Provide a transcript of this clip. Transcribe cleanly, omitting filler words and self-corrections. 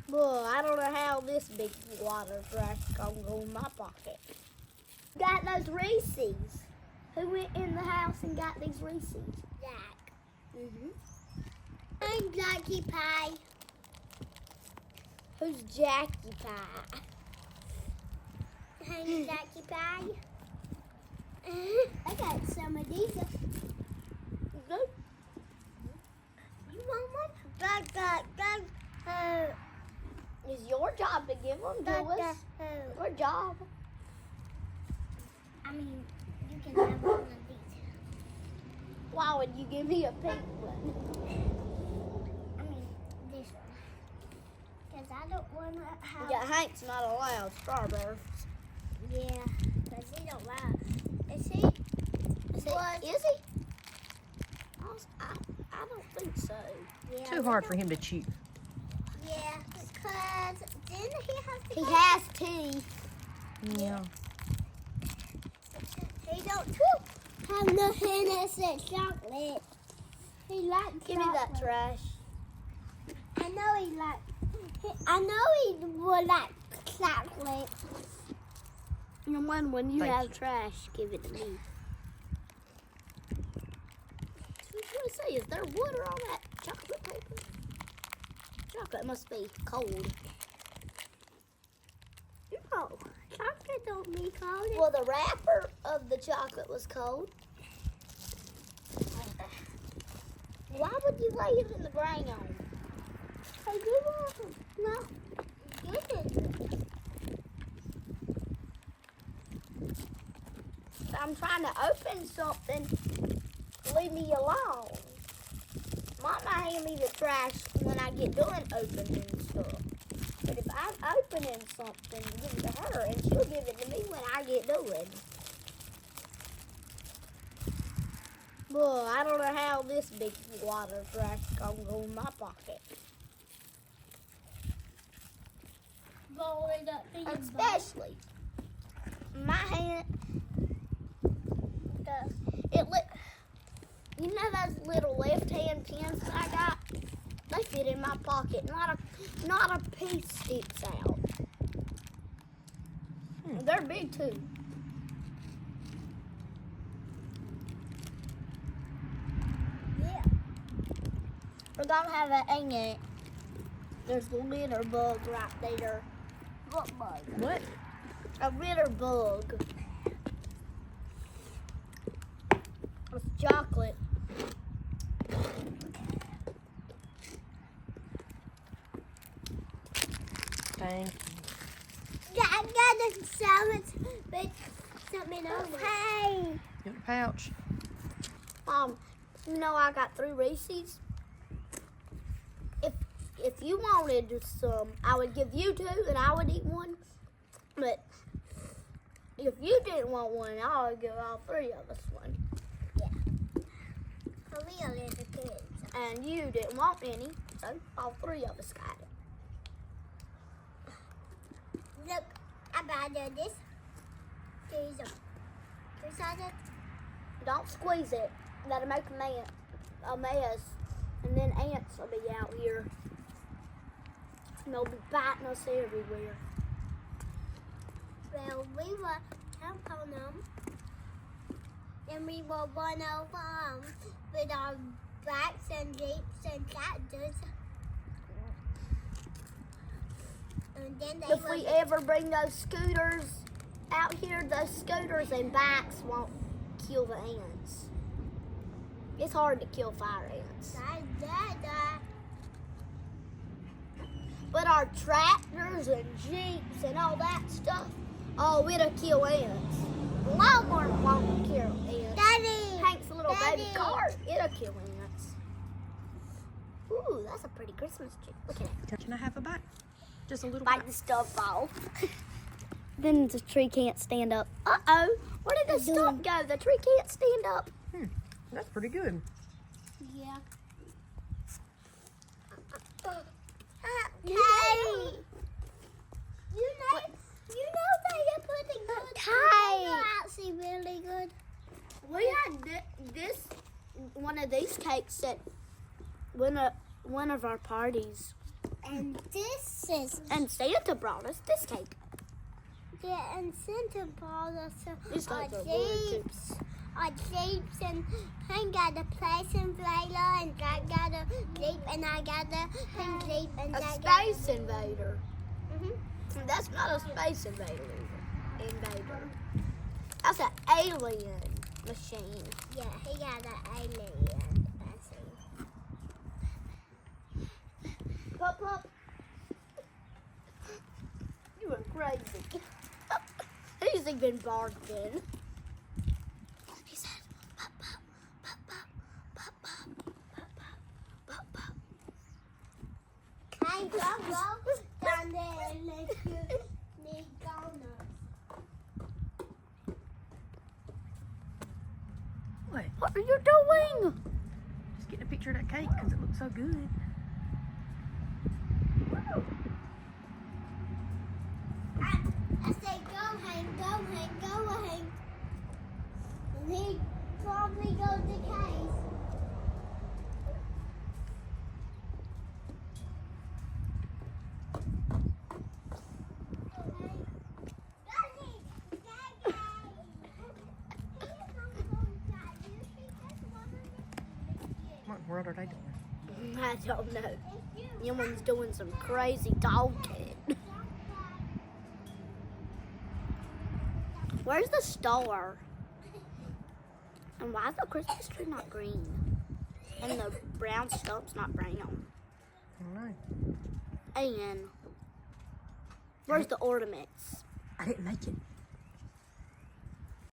Boy, I don't know how this big water trash gonna go in my pocket. Got those Reese's. Who went in the house and got these Reese's? Jack. Mm-hmm. I'm Jackie Pie. Who's Jackie Pie? I'm Jackie Pie. I got some of these. Good. You want one? It's your job to give them to us. Your job. I mean, you can have one of these. Why would you give me a pink one? I mean, this one. Because I don't want to have... Yeah, Hank's not allowed strawberries. Yeah, because he don't like... Is he? Is he? I don't think so. Yeah, Too hard for him to chew. Yeah, because then he has to... He has tea. Yeah. He don't have no innocent chocolate. He likes Give me that trash. I know he like. I know he would like chocolate. And when you Thank have you. trash, give it to me. I was going to say, is there water on that chocolate paper? Chocolate must be cold. No, chocolate don't be cold. Well, the wrapper of the chocolate was cold. Why would you lay it in the ground? I do want no. Get it. I'm trying to open something. Leave me alone. Mama hand me the trash when I get done opening stuff. But if I'm opening something, give it to her, and she'll give it to me when I get done. Boy, I don't know how this big water trash gonna go in my pocket. Roll it up in your butt. Especially my hand. You know those little left-hand pins that I got? They fit in my pocket. Not a piece sticks out. They're big too. Yeah. We're gonna have an ant. There's a litter bug right there. What bug? What? A litter bug. It's chocolate. Thank you. Yeah, I got the sandwich, but something else. Hey. Got a pouch. You know I got 3 Reese's. If you wanted some, I would give you 2 and I would eat 1. But if you didn't want one, I would give all 3 of us one. Yeah. For real, little kids. And you didn't want any, so all 3 of us got it. Look, I bought this. There's a Don't squeeze it. That'll make a mess. And then ants will be out here. And they'll be biting us everywhere. Well, we will help on them. And we will run over them with our bikes and jeeps and tractors. And then they If we ever bring those scooters out here, those scooters and bikes won't kill the ants. It's hard to kill fire ants. But our tractors and jeeps and all that stuff, oh, it'll kill ants. Lawnmower won't kill ants. Daddy! Hank's little baby Daddy! cart, it'll kill ants. Ooh, that's a pretty Christmas tree. Look at it. Can I have a bite? Just a little Bite bite. the stuff off. Then the tree can't stand up. Uh-oh. Where did the stump go? The tree can't stand up. That's pretty good. Yeah. Hey! You know they are putting good Hey! actually really good. We had one of these cakes at one of our parties. And this is. And Santa brought us this cake. Yeah, and Santa brought us These our cakes are really good. jeeps. Our jeeps, and Hank got a place invader, and Jack got a jeep, and I got a jeep, and A Jack got space invader. That's not a space invader. That's an alien machine. Yeah, he got an alien machine. Pop, pop. You were crazy. He's even barking. He said, pop, pop, pop, pop, pop, pop, pop, pop, pop, pop. Hank, go down there and let you need donuts. What? What are you doing? Just getting a picture of that cake because it looks so good. I say go, Hank, go, Hank, go, Hank. And he probably goes to case. What in the world are they doing? I don't know. Youngman's doing some crazy talking. Where's the star? And why is the Christmas tree not green? And the brown stump's not brown. I don't know. And where's the ornaments? I didn't make it.